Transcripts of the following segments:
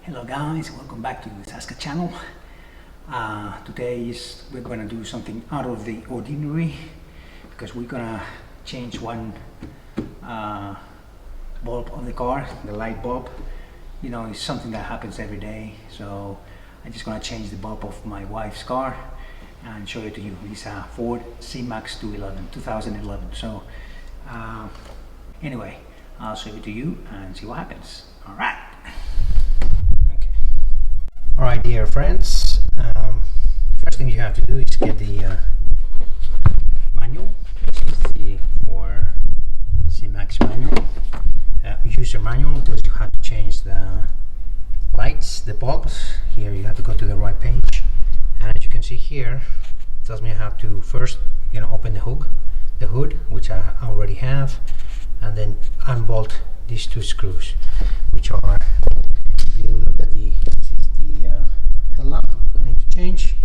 Hello guys, welcome back to the Zaska channel. Today we're gonna do something out of the ordinary because we're gonna change one bulb on the car, the light bulb. You know, it's something that happens every day, so I'm just gonna change the bulb of my wife's car and show it to you. It's a Ford C-Max 2011. So anyway, I'll show it to you and see what happens. All right. Alright, dear friends, first thing you have to do is get the manual. This is the for C-Max manual, user manual, because you have to change the lights, the bulbs. Here you have to go to the right page, and as you can see here, it tells me I have to first, open the hood, which I already have, and then unbolt these two screws, which are, if you look at the lamp I need to change.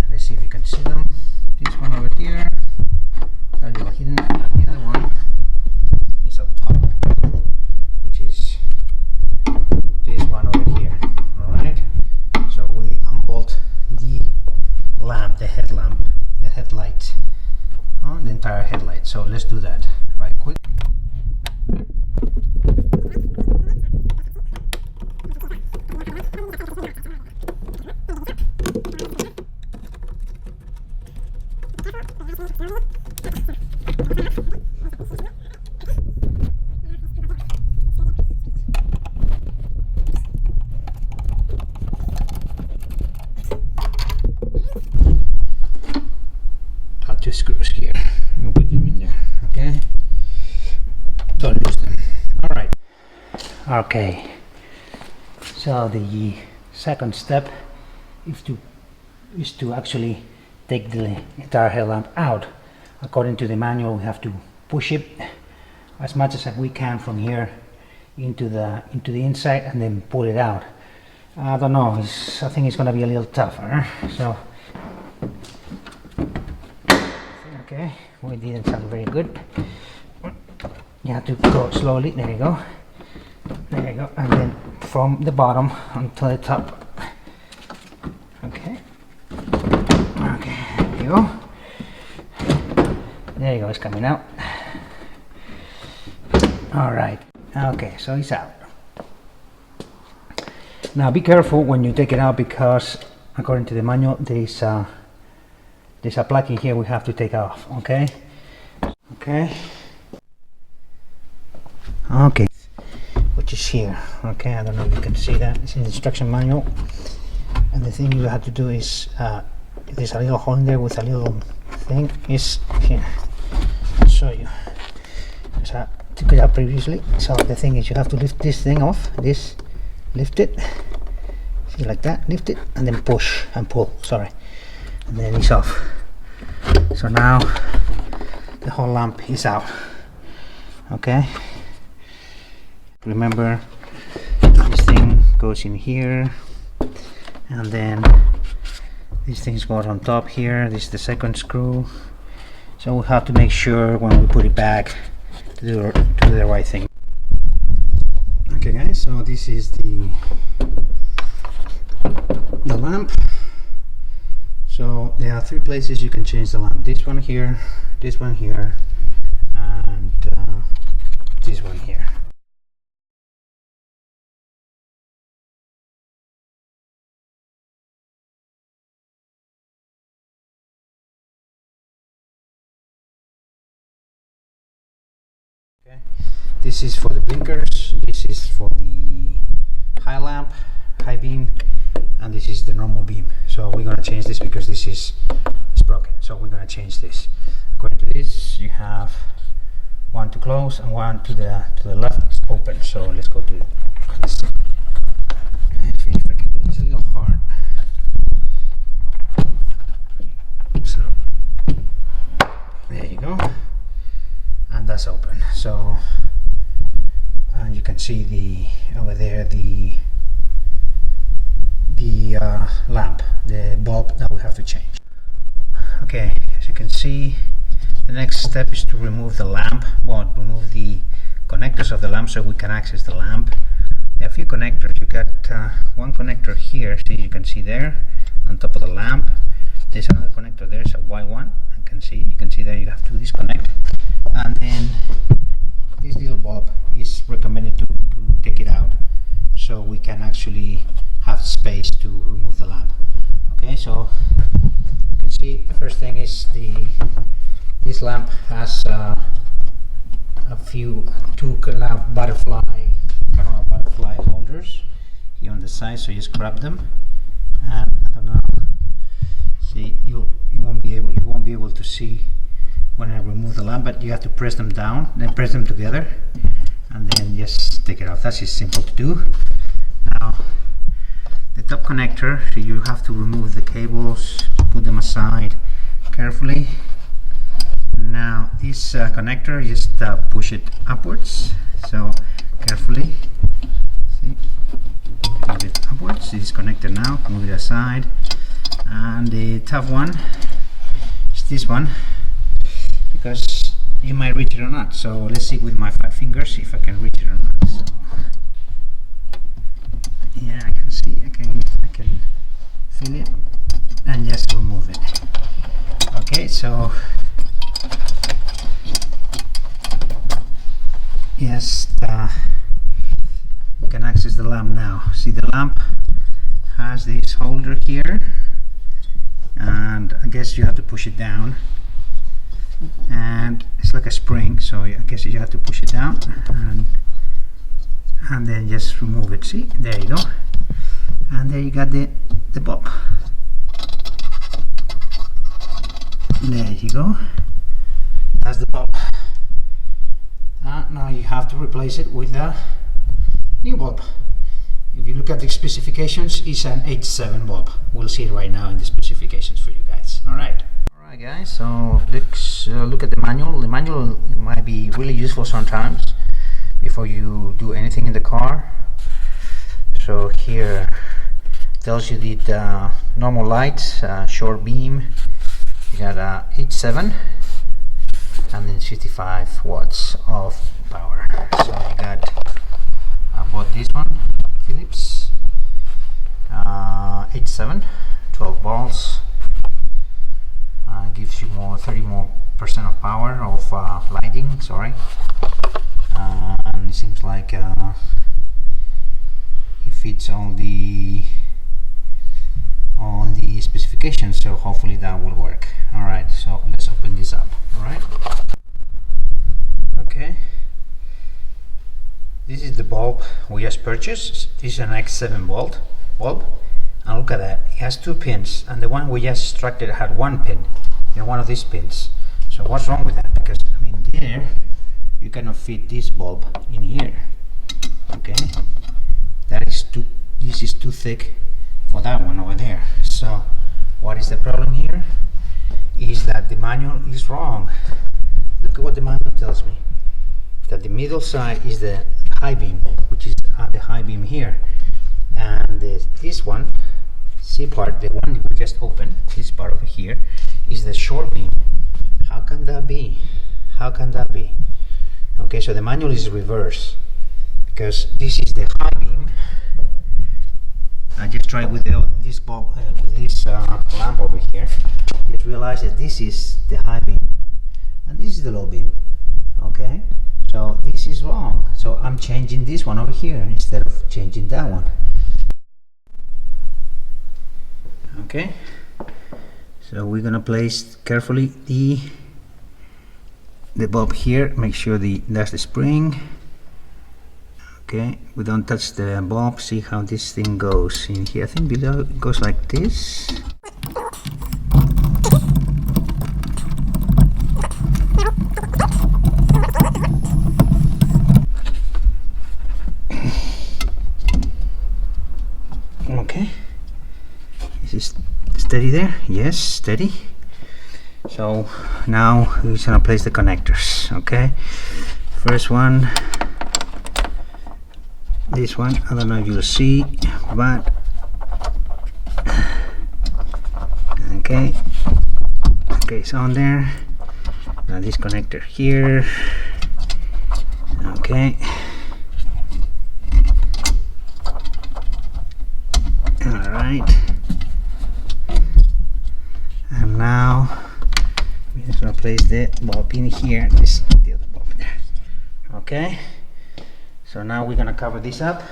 Let's see if you can see them. This one over here is a little hidden, and the other one is up top, which is this one over here. Alright, so we unbolt the lamp, the headlamp, the headlight, the entire headlight. So let's do that right quick. Got two screws here. We'll put them in there. Okay. Don't lose them. All right. Okay. So the second step is to actually take the entire headlamp out. According to the manual, we have to push it as much as we can from here into the inside and then pull it out. I don't know, I think it's going to be a little tougher. So okay, we didn't sound very good. You have to go slowly. There you go. There you go, and then from the bottom onto the top. Okay. Okay, there you go. There you go, it's coming out. Alright, okay, so it's out. Now be careful when you take it out, because according to the manual there's a plug in here we have to take off. Okay. Okay, which is here. Okay, I don't know if you can see that. It's in the instruction manual, and the thing you have to do is there's a little hole in there with a little thing. Is here. I'll show you. So I took it out previously. So the thing is, you have to lift this thing off. Lift it. See, like that. Lift it and then push and pull. Sorry, and then it's off. So now the whole lamp is out. Okay. Remember, this thing goes in here, and then these things go on top here. This is the second screw. So we have to make sure when we put it back to do the right thing. Okay guys, so this is the lamp. So there are three places you can change the lamp. This one here, and this one here. Okay. This is for the blinkers, this is for the high beam, and this is the normal beam. So we're going to change this because this is broken, so we're going to change this. According to this, you have one to close and one to the left open. So let's go to this. It's a little hard. So there you go, and that's open. So you can see over there the lamp, the bulb that we have to change. Okay, as you can see, the next step is to remove the lamp. Well, remove the connectors of the lamp so we can access the lamp. There are a few connectors. You got one connector here, see, you can see there on top of the lamp. There's another connector, there's a white one. You can see there you have to disconnect, and then this little bulb is recommended to take it out so we can actually have space to remove the lamp. Okay, so you can see the first thing is this lamp has two kind of butterfly holders here on the side, so you just grab them, and I don't know, see, you won't be able to see when I remove the lamp, but you have to press them down, then press them together, and then just take it off. That's just simple to do. Now the top connector, so you have to remove the cables, put them aside carefully. Now this connector, just push it upwards, so carefully, see, move it upwards. This is connected now, move it aside. And the top one is this one, because you might reach it or not. So let's see with my fat fingers if I can reach it or not. So, yeah, I can see, I can feel it, and just remove it. Okay, so yes, you can access the lamp now. See, the lamp has this holder here, and I guess you have to push it down, and it's like a spring, so I guess you have to push it down and then just remove it. See, there you go, and there you got the bulb. There you go, that's the bulb. Now you have to replace it with a new bulb. If you look at the specifications, it's an H7 bulb. We'll see it right now in the specifications for you guys. Alright guys, so let's look at the manual. The manual might be really useful sometimes before you do anything in the car. So here tells you the normal lights, short beam. You got a H7 and then 55 watts of power. So you got, I bought this one, Philips H7, 12 volts, gives you 30% of power of lighting, sorry, and it seems like it fits all the specifications, so hopefully that will work. Alright, so let's open this up. Alright, okay, this is the bulb we just purchased. This is an X7 bulb, and look at that, it has two pins, and the one we just extracted had one pin in one of these pins. So what's wrong with that? Because I mean, there you cannot fit this bulb in here. Okay, this is too thick for that one over there. So what is the problem here? Is that the manual is wrong. Look at what the manual tells me, that the middle side is the high beam, which is the high beam here, and this one, C part, the one we just opened, this part over here, is the short beam. How can that be? How can that be? Okay, so the manual is reverse, because this is the high beam. I just tried with this bulb, with this lamp over here. Just realized that this is the high beam and this is the low beam. Okay, so this is wrong. So I'm changing this one over here instead of changing that one. Okay, so we're gonna place carefully the bulb here. Make sure that's the spring. Okay, we don't touch the bulb. See how this thing goes in here. I think below it goes like this. Okay, is this steady there? Yes, steady. So now we're just gonna place the connectors. Okay, first one, this one, I don't know if you'll see, but okay, it's on there. Now this connector here, Okay. All right. And now we're just gonna place the bulb in here. This the other bulb there. Okay. So now we're gonna cover this up.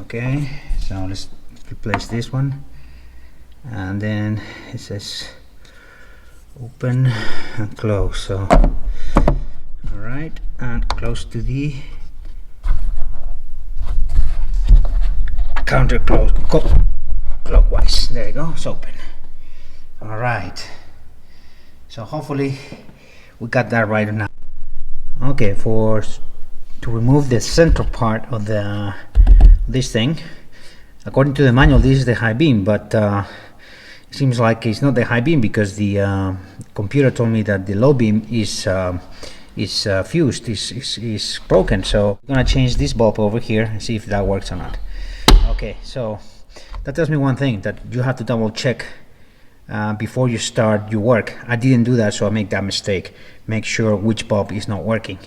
Okay. So let's replace this one, and then it says open and close. So all right, and close to the counter close clockwise. There you go, it's open. All right, so hopefully we got that right now. Okay, to remove the center part of this thing, according to the manual this is the high beam, but it seems like it's not the high beam because the computer told me that the low beam is fused, is broken. So I'm gonna change this bulb over here and see if that works or not. Okay, so that tells me one thing, that you have to double check before you start your work. I didn't do that, so I make that mistake. Make sure which bulb is not working.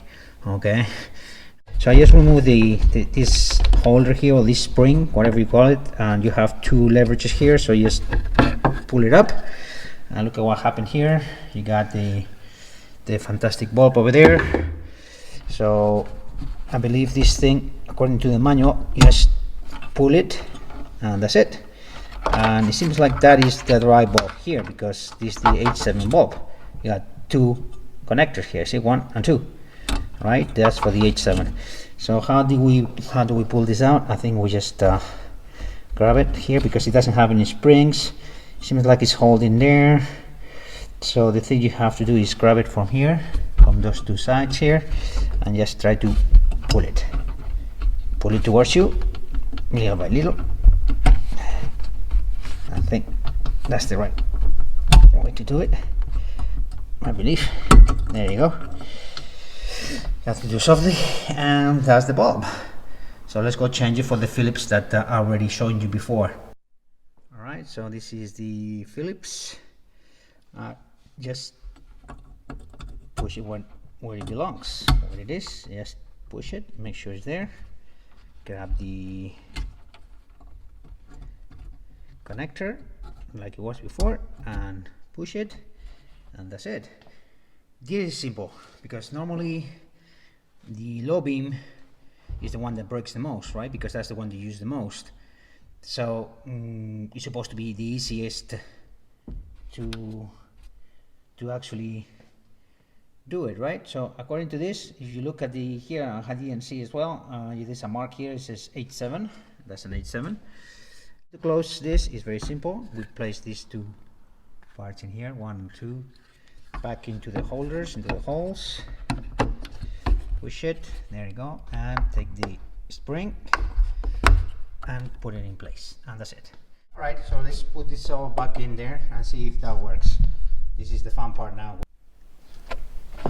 Okay, so I just remove this holder here, or this spring, whatever you call it, and you have two leverages here, so you just pull it up and look at what happened here. You got the fantastic bulb over there. So I believe this thing, according to the manual, you just pull it and that's it. And it seems like that is the right bulb here, because this is the H7 bulb. You got two connectors here, see, 1 and 2, right? That's for the H7. So how do we pull this out? I think we just grab it here, because it doesn't have any springs. It seems like it's holding there. So the thing you have to do is grab it from here, from those two sides here, and just try to pull it towards you little by little. I think that's the right way to do it, I believe. There you go. You have to do softly, and that's the bulb. So let's go change it for the Phillips that I already showed you before. Alright, so this is the Phillips. Just push it where it belongs, where it is. Just push it, make sure it's there. Grab the connector like it was before and push it, and that's it. This is simple, because normally the low beam is the one that breaks the most, right? Because that's the one you use the most. So it's supposed to be the easiest to actually do it, right? So according to this, if you look at the here on HDNC as well, there's a mark here, it says H7. That's an H7. To close this is very simple. We place these two parts in here, 1 and 2, back into the holders, into the holes. Push it, there you go, and take the spring and put it in place, and that's it. All right, so let's put this all back in there and see if that works. This is the fun part now.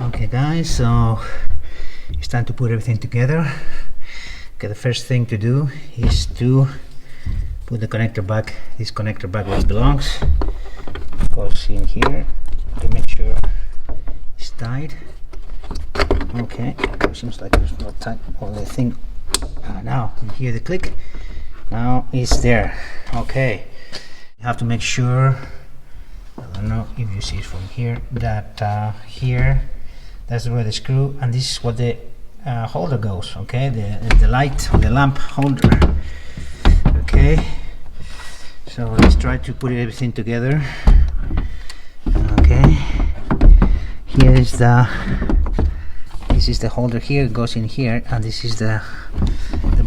Okay guys, so it's time to put everything together. Okay, the first thing to do is to put the connector back, this connector back where it belongs. Goes in here to make sure it's tight. Okay, seems like there's no tight on the thing. Now you hear the click. Now it's there. Okay, you have to make sure, I don't know if you see it from here, that here, that's where the screw, and this is what the holder goes. Okay, the light or the lamp holder. Okay, so let's try to put everything together. Okay, here is this is the holder here, it goes in here, and this is the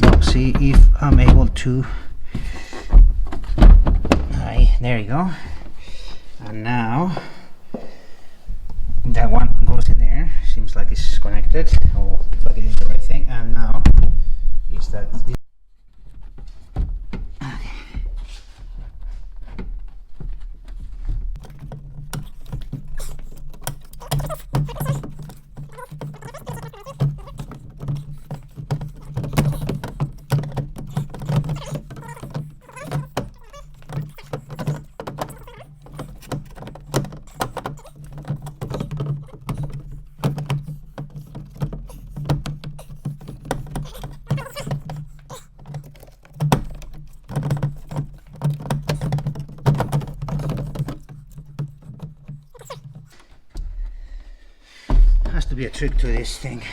box. See if I'm able to. There you go. And now that one goes in there. Seems like it's connected, or plug it in the right thing. And now is that this. be a trick to this thing.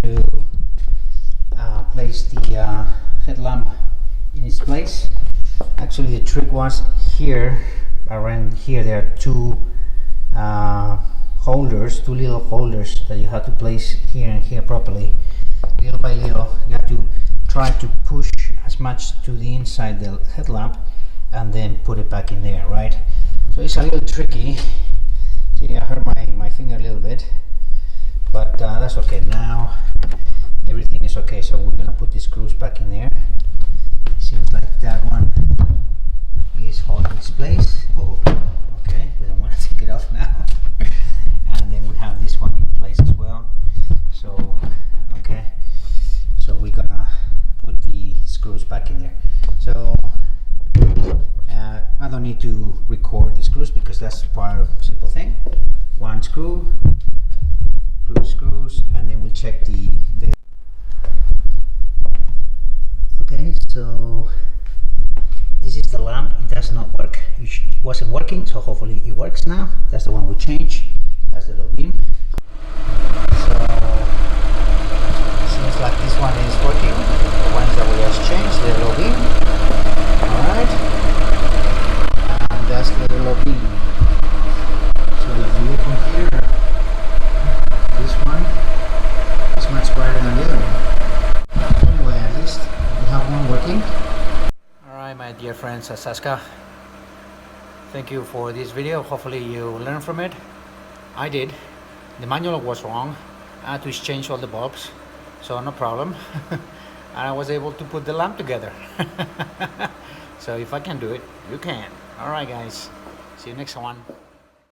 To place the headlamp in its place. Actually, the trick was here, around here there are two holders, two little holders that you have to place here and here properly. Little by little, you have to try to push as much to the inside the headlamp and then put it back in there, right? So it's a little tricky. See, I hurt my finger a little bit, but that's okay. Now everything is okay, so we're gonna put the screws back in there. Seems like that one is holding its place. Oh, okay, we don't want to take it off now. And then we have this one in place as well. So, okay, so we're gonna put the screws back in there. So I don't need to record the screws because that's part of a simple thing. One screw, two screws, and then we'll check the okay, so this is the lamp. It does not work. It wasn't working, so hopefully it works now. That's the one we change. That's the low beam. So it seems like this one is working. The ones that we just changed, the low beam. Alright. And that's the low beam. So if you can hear this one is much brighter than the other one. Anyway, at least we have one working. Alright, my dear friends at Zaska, thank you for this video. Hopefully you learned from it. I did. The manual was wrong. I had to exchange all the bulbs, so no problem. And I was able to put the lamp together. So if I can do it, you can. Alright guys, see you next one.